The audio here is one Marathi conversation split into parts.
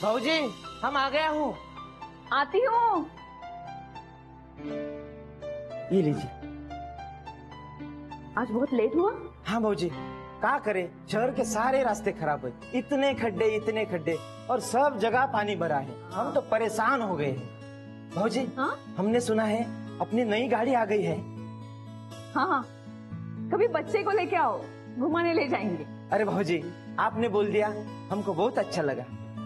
भाऊजी हम आ गया हूँ। आती हूँ। ये लीजिए। आज बहुत लेट हुआ। हाँ भाऊजी, क्या करे, शहर के सारे रास्ते खराब है, इतने खड्डे और सब जगह पानी भरा है। हम तो परेशान हो गए हैं। भाऊजी हाँ हमने सुना है अपनी नई गाड़ी आ गई है। हाँ हाँ, कभी बच्चे को लेके आओ, घुमाने ले जाएंगे। अरे भाऊजी आपने बोल दिया, हमको बहुत अच्छा लगा।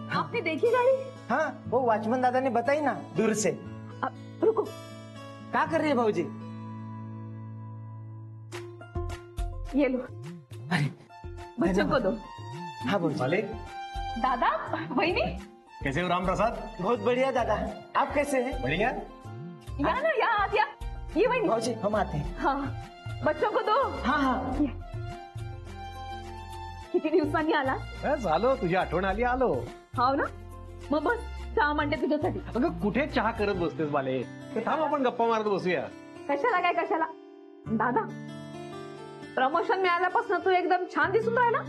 हाँ। आपने देखी गाड़ी? हाँ वो वॉचमैन दादा ने बताई ना दूर से। रुको, क्या कर रही है भाऊजी? ये लो, अरे बच्चों को दो। हाँ भाऊजी। मालिक दादा, वहीनी, कैसे हो राम प्रसाद? बहुत बढ़िया दादा, आप कैसे हैं? बढ़िया। यहाँ ना, यहाँ या ये वहीनी। भाऊजी हम आते हैं। हाँ, बच्चों को दो। हाँ हाँ। किती दिवसांनी आला? झालो, तुझी आठवण आली आलो. हाव ना, मग बस चहा मांडते तुझ्यासाठी. अगं कुठे चहा करत बसतेस बाले, थांब आपण गप्पा मारत बसूया. कशाला काय कशाला. दादा, प्रमोशन मिळाल्यापासून तू एकदम छान दिसून राहिला,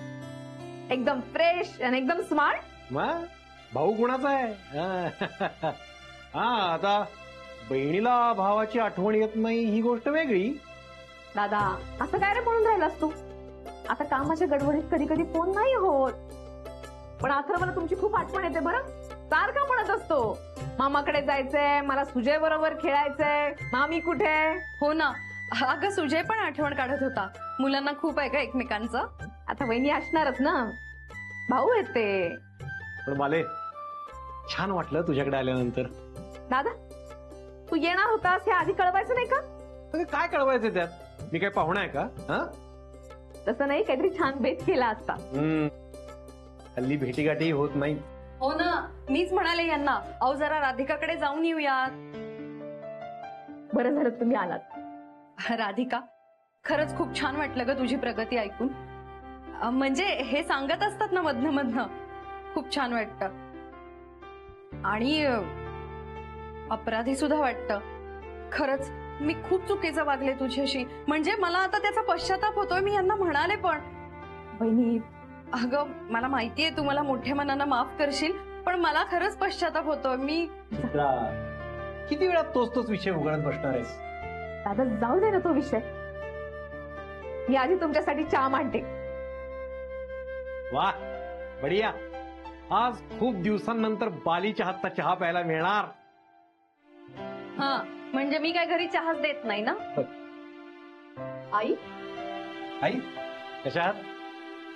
एकदम फ्रेश आणि एकदम स्मार्ट. मग भाऊ गुणाचा आहे. हा आता बहिणीला भावाची आठवण येत नाही ही गोष्ट वेगळी. दादा असं काय रे म्हणून राहिलास तू? आता कामाच्या गडबडीत कधी कधी फोन नाही होत, पण आता मला तुमची खूप आठवण येते बरं. सारखा म्हणत असतो मामाकडे जायचंय, मला सुजय बरोबर खेळायचंय, मामी कुठे? हो ना, अगं सुजय पण आठवण काढत होता. मुलांना खूप आहे का एकमेकांचं. आता वहिनी असणारच ना, भाऊ आहेत ते. पण बाले छान वाटलं तुझ्याकडे आल्यानंतर. दादा तू येणार होतास हे आधी कळवायचं नाही का? अगं काय कळवायचं त्यात, मी काय पाहुणा आहे का? हा तसं नाही, काहीतरी छान बेत केला असता. हल्ली भेटीगाठी होत नाही. हो ना, मीच म्हणाले यांना, अहो जरा राधिकाकडे जाऊन येऊयात. बरं झालं तुम्ही आलात. राधिका, खरंच खूप छान वाटलं ग तुझी प्रगती ऐकून. म्हणजे हे सांगत असतात ना मधनं मधनं, खूप छान वाटतं. आणि अपराधी सुद्धा वाटतं. खरंच मी खूप चुकीचं वागले तुझ्याशी, म्हणजे मला आता त्याचा पश्चाताप होतोय. मी यांना म्हणाले पण, बहिणी अगं मला माहितीये तू मला मोठ्या मनानं माफ करशील, पण मला खरंच पश्चाताप होतोय. मी किती वेळा तोच विषय उघडत बसणार आहेस? दादा जाऊ दे ना तो विषय. मी आधी तुमच्यासाठी चहा मांडते. वा बढिया, आज खूप दिवसांनंतर बालीच्या हातचा चहा प्यायला मिळणार. हा म्हणजे मी काय घरी चहाच देत नाही ना. आई आई कशात?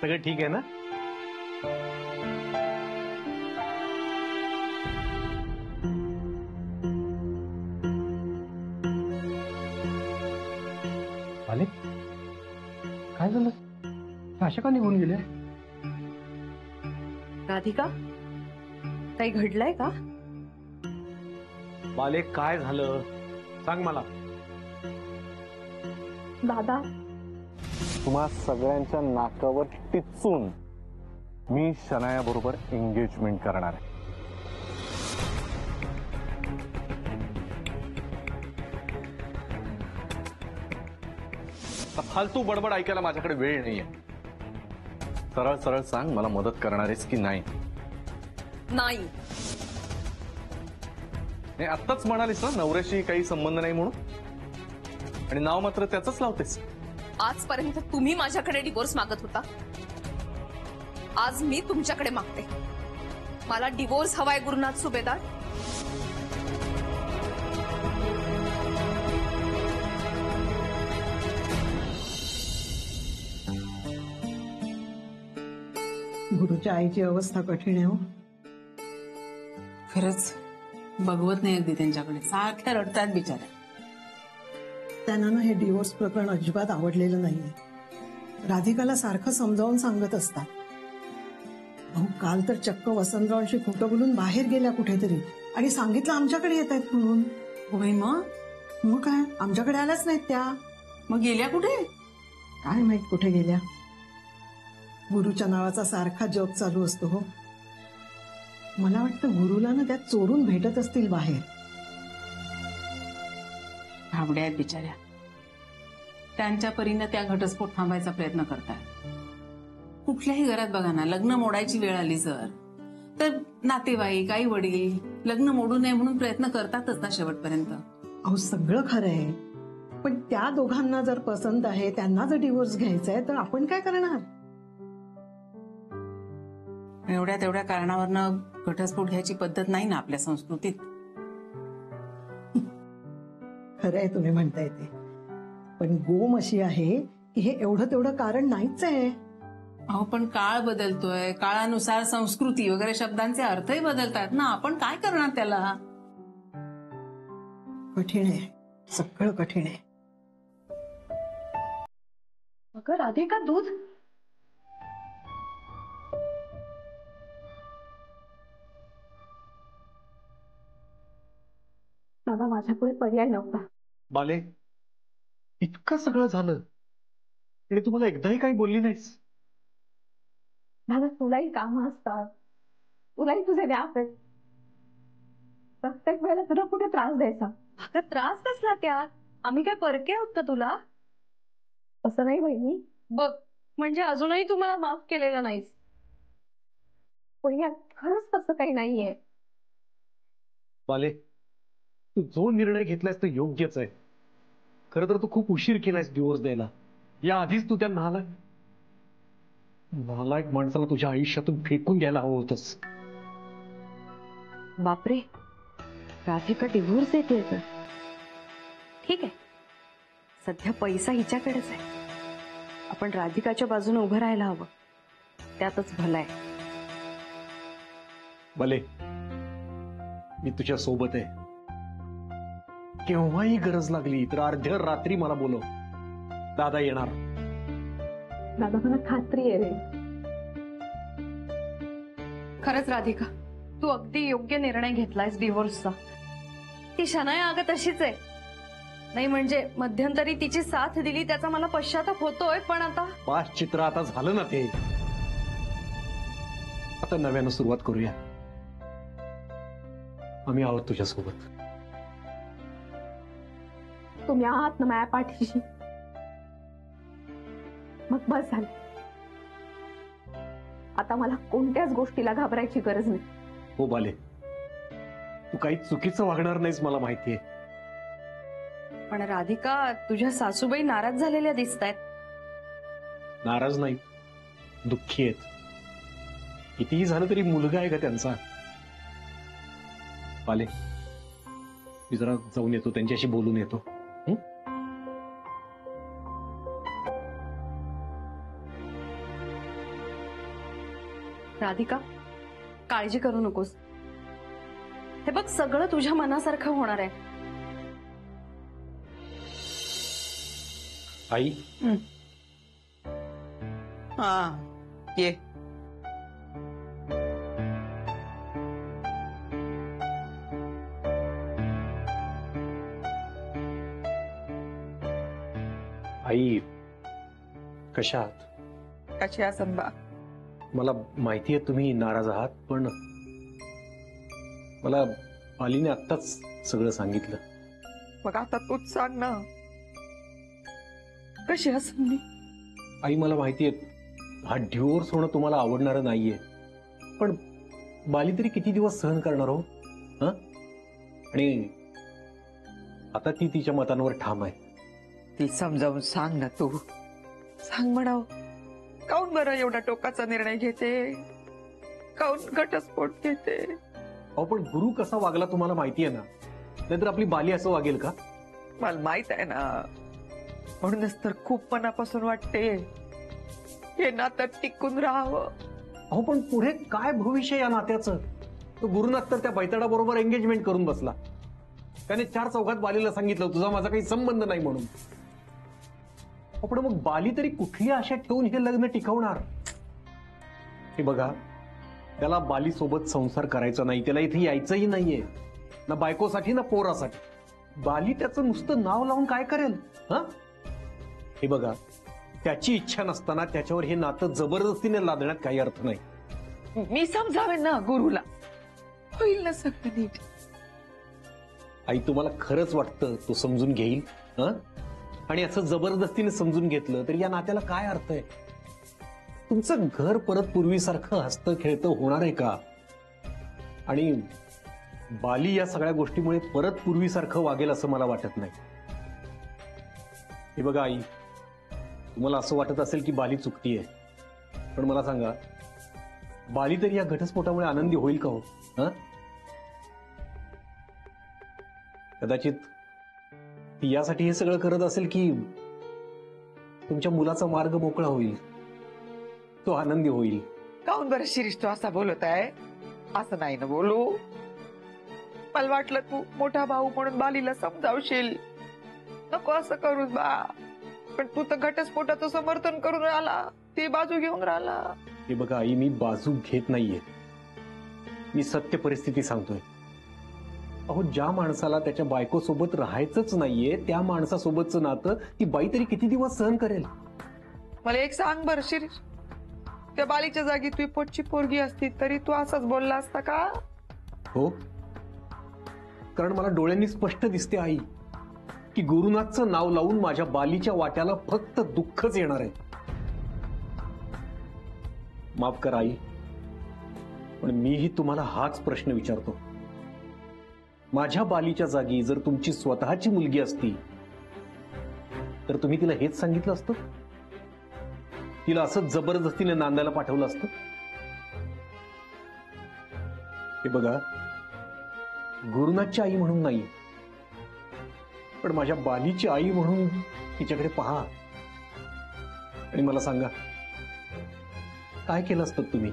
सगळं ठीक आहे ना? बाले काय झालं? अशा का निघून गेले? राधिका, काही घडलंय का? बाले काय झालं सांग मला. दादा तुम्हा सगळ्यांच्या नाकावर टिचून मी शनाया बरोबर एंगेजमेंट करणार आहे. फालतू बडबड ऐकायला माझ्याकडे वेळ नाहीये. सरळ सरळ सांग, मला मदत करणार आहेस की नाही? नाही. आत्ताच म्हणालीस ना नवऱ्याशी काही संबंध नाही म्हणून, आणि नाव मात्र त्याचंच लावतेस. आजपर्यंत तुम्ही माझ्याकडे डिवोर्स मागत होता, आज मी तुमच्याकडे मागते. मला डिवोर्स हवाय गुरुनाथ सुभेदार. गुरुच्या आईची अवस्था कठीण आहे हो. खरंच बघवत नाही अगदी त्यांच्याकडे, सारख्या रडतात बिचाऱ्या. त्यांना ना हे डिवोर्स प्रकरण अजिबात आवडलेलं नाहीये. राधिकाला सारखं समजावून सांगत असतात. अहो काल तर चक्क वसंतरावांशी खोटं बोलून बाहेर गेल्या कुठेतरी, आणि सांगितलं आमच्याकडे येत आहेत म्हणून. हो बाई, मग काय आमच्याकडे आल्याच नाहीत त्या. मग गेल्या कुठे? काय माहित कुठे गेल्या. गुरुच्या नावाचा सारखा जग चालू असतो हो. मला वाटतं गुरुला ना त्यात चोरून भेटत असतील बाहेर. भाबड्या आहेत बिचाऱ्या. त्यांच्या परीनं त्या घटस्फोट थांबायचा प्रयत्न करतात. कुठल्याही घरात बघा ना, लग्न मोडायची वेळ आली जर तर नातेवाईक आई वडील लग्न मोडू नये म्हणून प्रयत्न करतातच ना शेवटपर्यंत. अहो सगळं खरं आहे, पण त्या दोघांना जर पसंत आहे, त्यांना जर डिवोर्स घ्यायचा आहे, तर आपण काय करणार? एवढ्या तेवढ्या कारणावरनं घटस्फोट घ्यायची पद्धत नाही ना आपल्या संस्कृतीत. खरं आहे तुम्ही म्हणताय ते, पण गोम अशी आहे की हे एवढं तेवढं कारण नाहीच आहे. अहो पण काळ बदलतोय, काळानुसार संस्कृती वगैरे शब्दांचे अर्थही बदलतात ना. आपण काय करणार त्याला? कठीण आहे, सगळं कठीण आहे. अगं राधिका, दूध. बाबा, माझ्यापुढे पर्याय नव्हता. बाले, इतकं सगळं झालं आणि तुम्हाला एकदाही काही बोलली नाहीस? दादा, तुलाही कामं असतात, तुलाही तुझे व्याप आहेत. प्रत्येक वेळेला तुला कुठे त्रास द्यायचा? अगं त्रास कसला त्यात? आम्ही काय परके आहोत का तुला? असं नाही बहिणी, बघ, म्हणजे अजूनही तुम्हाला माफ केलेलं नाहीस. पण यात खरंच तसं काही नाहीये. बाले, तू जो निर्णय घेतलायस तो योग्यच आहे. खरं तर तू खूप उशीर केलायस डिवोर्स द्यायला. या आधीच तू त्या नालायक माणसाला तुझ्या आयुष्यातून फेकून घ्यायला हवं होतंस. बापरे, राधिका डिव्होर्स देते तर ठीक आहे. सध्या पैसा हिच्याकडेच आहे. आपण राधिकाच्या बाजूने उभं राहायला हवं, त्यातच भलं आहे. भले, मी तुझ्या सोबत आहे. केव्हाही गरज लागली तर अर्ध्या रात्री मला बोलव, दादा येणार. दादा, मला खात्री आहे रे. खरंच राधिका, तू अगदी योग्य निर्णय घेतलायस डिव्होर्सचा. ती शनाया अगं तशीच आहे. नाही म्हणजे मध्यंतरी तिची साथ दिली त्याचा मला पश्चाताप होतोय, पण आता पाच चित्र आता झालं ना ते. आता नव्यानं सुरुवात करूया. आम्ही आहोत तुझ्या सोबत. तुम्ही आहात ना माझ्या पाठीशी, मग बस झालं. आता मला कोणत्याच गोष्टीला घाबरायची गरज नाही. हो बाले, तू काही चुकीचं वागणार नाहीस मला माहितीये. पण राधिका, तुझ्या सासूबाई नाराज झालेल्या दिसतायत. नाराज नाही, दुःखी आहेत. कितीही झालं तरी मुलगा आहे का त्यांचा. बाले, मी जरा जाऊन येतो, त्यांच्याशी बोलून येतो. राधिका, काळजी करू नकोस. हे बघ, सगळं तुझ्या मनासारखं होणार आहे. आई, हा ये. आई कशा आहात? कशी संभा? मला माहिती आहे तुम्ही नाराज आहात, पण मला पालीने आत्ताच सगळं सांगितलं. मग आता तूच सांग ना, कशी मी? आई, मला माहिती आहे हा डिवोर्स होणं तुम्हाला आवडणारं नाहीये, पण बाली तरी किती दिवस सहन करणार हो? आणि आता ती तिच्या मतांवर ठाम आहे. ती समजावून सांग ना तू. सांग म्हणाव, काऊन बरं एवढा टोकाचा निर्णय घेते? काऊन घटस्फोट घेते? अहो, पण गुरु कसा वागला तुम्हाला माहिती आहे ना, नाहीतर आपली बाली असं वागेल का? मला माहित आहे ना, म्हणूनच तर खूप मनापासून वाटते हे नातं टिकून राहावं. अहो, पण पुढे काय भविष्य या नात्याचं? तो गुरुनाथ तर त्या बैताडाबरोबर एंगेजमेंट करून बसला. त्याने 4 चौघात बालीला सांगितलं तुझा माझा काही संबंध नाही म्हणून. पण मग बाली तरी कुठली आशा ठेवून हे लग्न टिकवणार? हे बघा, त्याला बाली सोबत संसार करायचा नाही, त्याला इथे यायचंही नाहीये, ना बायकोसाठी ना पोरासाठी. बाली त्याचं नुसतं नाव लावून काय करेल? हे बघा, त्याची इच्छा नसताना त्याच्यावर हे नातं जबरदस्तीने लादण्यात काही अर्थ नाही. मी समजावे ना गुरुला, होईल ना सगळं नीट. आई, तुम्हाला खरंच वाटतं तो समजून घेईल? आणि असं जबरदस्तीने समजून घेतलं तर या नात्याला काय अर्थ आहे? तुमचं घर परत पूर्वीसारखं हसतं खेळतं होणार आहे का? आणि बाली या सगळ्या गोष्टीमुळे परत पूर्वीसारखं वागेल असं मला वाटत नाही. हे बघा आई, तुम्हाला असं वाटत असेल की बाली चुकतीये, पण मला सांगा, बाली तरी या घटस्फोटामुळे आनंदी होईल का हो? हं? कदाचित ती यासाठी हे सगळं करत असेल की तुमच्या मुलाचा मार्ग मोकळा होईल, तो आनंदी होईल. काऊन बरं शिरीष तू असा बोलत आहे? असं नाही ना बोलू. मला वाटलं तू मोठा भाऊ म्हणून बालीला समजावशील, नको असं करूस बा. पण तू तर घटस्फोटाचं समर्थन करून राहिला, ती बाजू घेऊन राहिला. हे बघा आई, मी बाजू घेत नाहीये, मी सत्य परिस्थिती सांगतोय. अहो, ज्या माणसाला त्याच्या बायकोसोबत राहायचंच नाहीये त्या माणसासोबतचं नातं ती बाई तरी किती दिवस सहन करेल? मला एक सांग बरं शिरीष, त्या बालीच्या जागी तुझी पोटची पोरगी असती तरी तू असंच बोलला असता का? हो, कारण मला डोळ्यांनी स्पष्ट दिसते आई की गुरुनाथचं नाव लावून माझ्या बालीच्या वाट्याला फक्त दुःखच येणार आहे. माफ करा आई, पण मीही तुम्हाला हाच प्रश्न विचारतो. माझ्या बालीच्या जागी जर तुमची स्वतःची मुलगी असती तर तुम्ही तिला हेच सांगितलं असतं? तिला असं जबरदस्तीने नांदायला पाठवलं असतं? हे बघा, गुरुनाथची आई म्हणून नाही, पण माझ्या बालीची आई म्हणून तिच्याकडे पहा आणि मला सांगा, काय केलं असतं तुम्ही?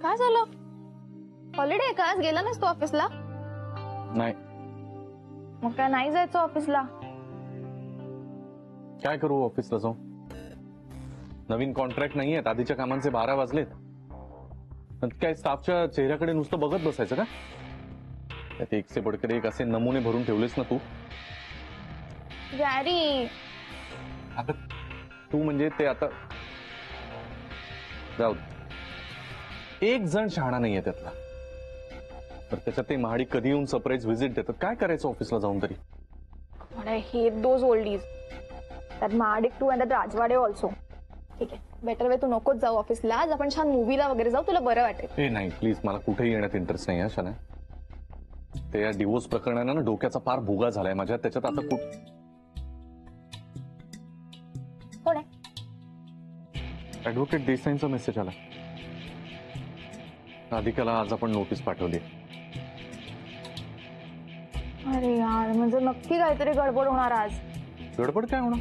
काय झालं? हॉलिडे का? आज गेला नाहीस तू ऑफिसला? नाही. मग काय नाही जायचं ऑफिसला? काय करू ऑफिसला जाऊन? नवीन कॉन्ट्रॅक्ट नाहीये, आधीच्या कामांचे 12 वाजलेत. काय स्टाफच्या चेहऱ्याकडे नुसतं बघत बसायचं का? त्यात एक से बडकर एक असे नमुने भरून ठेवलेस ना तू. गॅरी, आता तू म्हणजे ते आता जाऊ दे. एक जण शहाणा नाहीये त्यातला. तर त्याच्यात ते महाडी कधी येऊन सरप्राईज व्हिजिट देतात. काय करायचं ऑफिसला जाऊन तरी? I hate those oldies. That Mahadik too and that Rajwade also. ठीक आहे, बेटर वे तू नकोच जाऊ ऑफिसला. आज आपण छान मूवीला वगैरे जाऊ, तुला बरं वाटेल. ए नाही प्लीज, मला कुठेही येण्यात इंटरेस्ट नाही. शाना, ते या डिवोर्स प्रकरणानं ना डोक्याचा फार भुगा झालाय माझ्या. त्याच्यात आता कोण आहे? ऍडव्होकेट देसाईंचा मेसेज आला. राधिकाला आज आपण नोटीस पाठवली. अरे यार, म्हणजे नक्की काहीतरी गडबड होणार आज. गडबड काय होणार?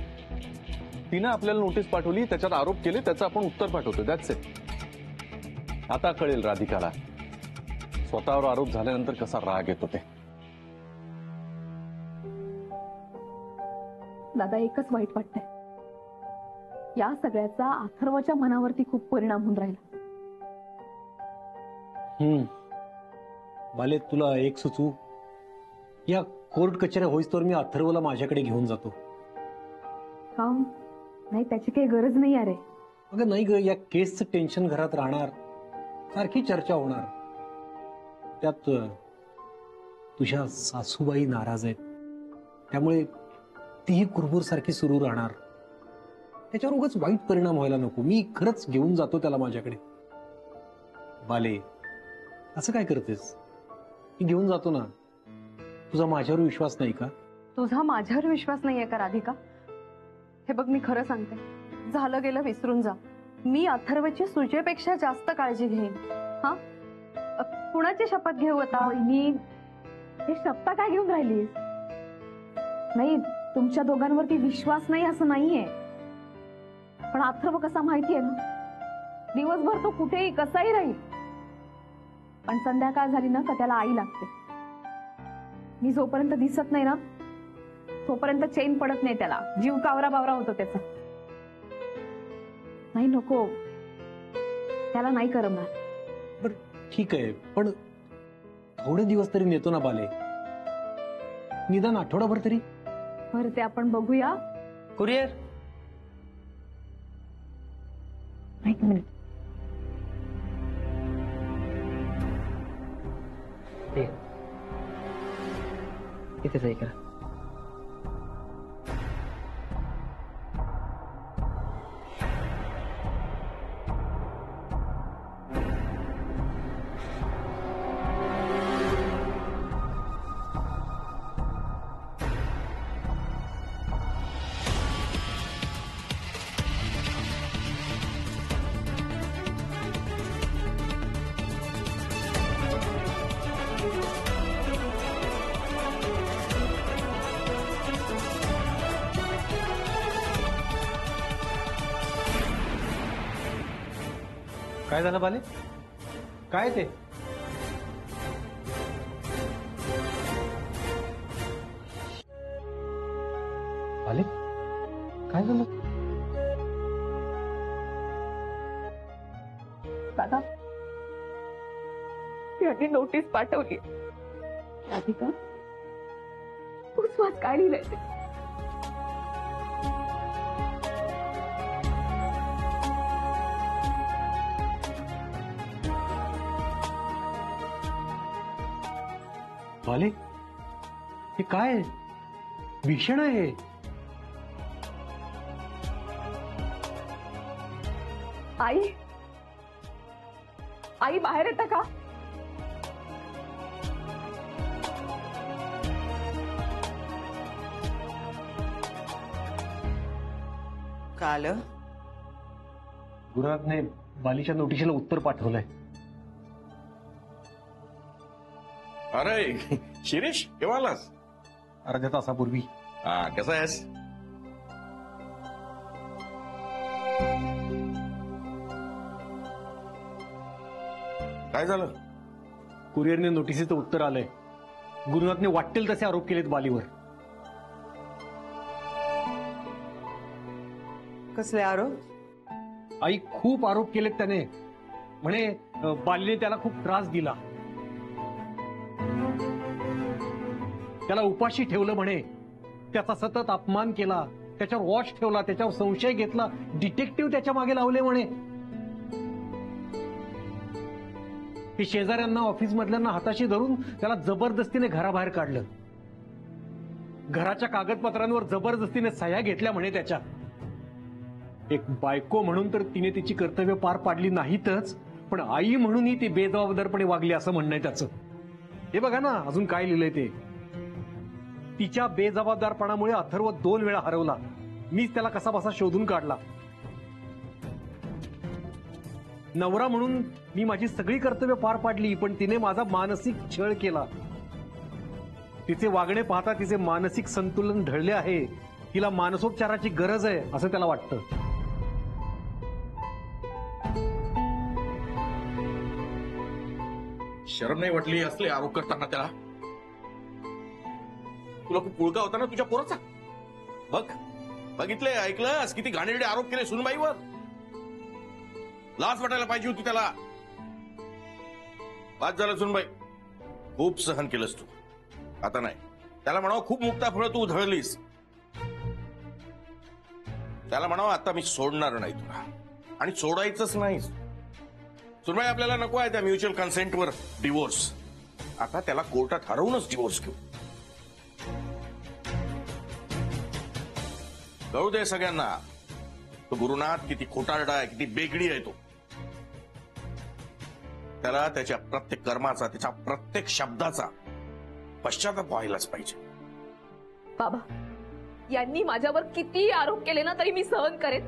तिनं आपल्याला नोटीस पाठवली, त्याच्यात आरोप केले, त्याचं आपण उत्तर पाठवतो. That's it. आता कळेल राधिकाला स्वतःवर आरोप झाल्यानंतर कसा राग येतो ते. दादा, एकच वाईट वाटतंय, या सगळ्याचा अथर्वच्या मनावरती खूप परिणाम होऊन राहिला. बाले, तुला एक सुचू? या कोर्ट कचेऱ्या होईस्तोवर मी अथर्वला माझ्याकडे घेऊन जातो. का? नाही, त्याची काही गरज नाही. अरे अगं नाही ग, या केसचं टेन्शन घरात राहणार, सारखी चर्चा होणार. त्यात तुझ्या सासूबाई नाराज आहेत, त्यामुळे तीही कुरबुर सारखी सुरू राहणार. त्याच्यावर उगाच वाईट परिणाम व्हायला नको. मी खरंच घेऊन जातो त्याला माझ्याकडे. बाले, असं काय करतेस? मी घेऊन जातो ना. तुझा माझ्यावर विश्वास नाही का? तुझा माझ्यावर विश्वास नाहीये का राधिका? हे बघ, मी खरं सांगते, झालं गेलं विसरून जा. मी अथर्वची सुजेपेक्षा जास्त काळजी घेईन. हा, कुणाची शपथ घेऊ आता? वहिनी, हे शपथा काय घेऊन राहिलीस? नाही, तुमच्या दोघांवरती विश्वास नाही असं नाहीये, पण अथर्व कसा माहितीये ना, दिवसभर तो कुठेही कसाही राहील, पण संध्याकाळ झाली ना का त्याला आई लागते. मी जोपर्यंत दिसत नाही ना तोपर्यंत चैन पडत नाही त्याला. जीव कावरा बावरा होतो त्याचा. नाही, नको, त्याला नाही करमणार. बरं ठीक आहे, पण थोडे दिवस तरी नेतो ना बाले, निदान आठवडाभर तरी. बरं, ते आपण बघूया. कुरिअर. एक मिनिट. इथे जाई का? काय झालं बाले? काय ते? बाले काय झालं? दादा त्यांनी नोटीस पाठवली. राधिका तूच वाच काय लिहिलंय ते. बाले हे काय आहे? भीषण आहे. आई आई बाहेर येता का? काल गुरुनाथने बालीच्या नोटिशीला उत्तर पाठवलंय. अरे शिरीष केव्हा आलास? अर्ध्या तासापूर्वी. हा कसा आहेस? काय झालं? कुरिअरने नोटिसीचं उत्तर आलंय. गुरुनाथने वाटेल तसे आरोप केलेत बालीवर. कसले आरोप? आई खूप आरोप केलेत त्याने. म्हणे बालीने त्याला खूप त्रास दिला, त्याला उपाशी ठेवलं म्हणे, त्याचा सतत अपमान केला, त्याच्यावर वॉच ठेवला, त्याच्यावर संशय घेतला, डिटेक्टिव्ह त्याच्या मागे लावले म्हणे. हे शेजाऱ्यांना ऑफिस मधल्यांना हाताशी धरून त्याला जबरदस्तीने घराबाहेर काढलं. घराच्या कागदपत्रांवर जबरदस्तीने सह्या घेतल्या म्हणे त्याच्या. एक बायको म्हणून तर तिने तिची कर्तव्य पार पाडली नाहीतच, पण आई म्हणूनही ती बेजबाबदारपणे वागली असं म्हणणं आहे त्याचं. हे बघा ना अजून काय लिहिलंय ते. तिच्या बेजबाबदारपणामुळे अथर्व 2 वेळा हरवला. मीच त्याला कसा बसा शोधून काढला. नवरा म्हणून मी माझी सगळी कर्तव्य पार पाडली, पण तिने माझा मानसिक छळ केला. तिचे वागणे पाहता तिचे मानसिक संतुलन ढळले आहे. तिला मानसोपचाराची गरज आहे असं त्याला वाटतं. शरम नाही वाटली असले आरोप करताना त्याला? तुला खूप पुळका होता ना तुझ्या पोराचा? बघ बघितले ऐकलंस किती घाणेरडे आरोप केले सुनबाईवर. लाज वाटायला पाहिजे होती त्याला. बाद झालं सुनबाई, खूप सहन केलंस तू. आता नाही. त्याला म्हणावं खूप मुक्ताफळं तू उधळलीस. त्याला म्हणावं आता मी सोडणार नाही तुला, आणि सोडायचंच नाही. सुनबाई आपल्याला नको आहे त्या म्युच्युअल कन्सेंटवर डिवोर्स. आता त्याला कोर्टात हरवूनच डिवोर्स घेऊ. कळू दे सगळ्यांना तो गुरुनाथ किती खोटारडा आहे, किती बेगडी आहे तो. त्याला त्याच्या प्रत्येक कर्माचा, त्याच्या प्रत्येक शब्दाचा पश्चाताप व्हायलाच पाहिजे. बाबा यांनी माझ्यावर किती आरोप केले ना तरी मी सहन करेन,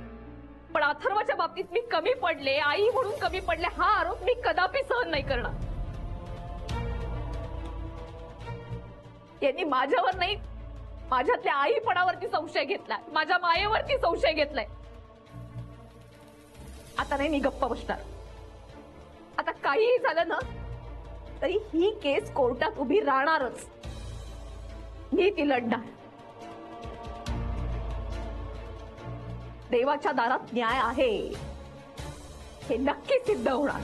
पण अथर्वच्या बाबतीत मी कमी पडले, आई म्हणून कमी पडले, हा आरोप मी कदापि सहन नाही करणार. यांनी माझ्यावर नाही, माझ्यातल्या आईपणावरती संशय घेतलाय, माझ्या मायेवरती संशय घेतलाय. आता नाही मी गप्पा बसणार. आता काहीही झालं ना तरी ही केस कोर्टात उभी राहणारच. मी ती लढणार. देवाच्या दारात न्याय आहे हे नक्की सिद्ध होणार.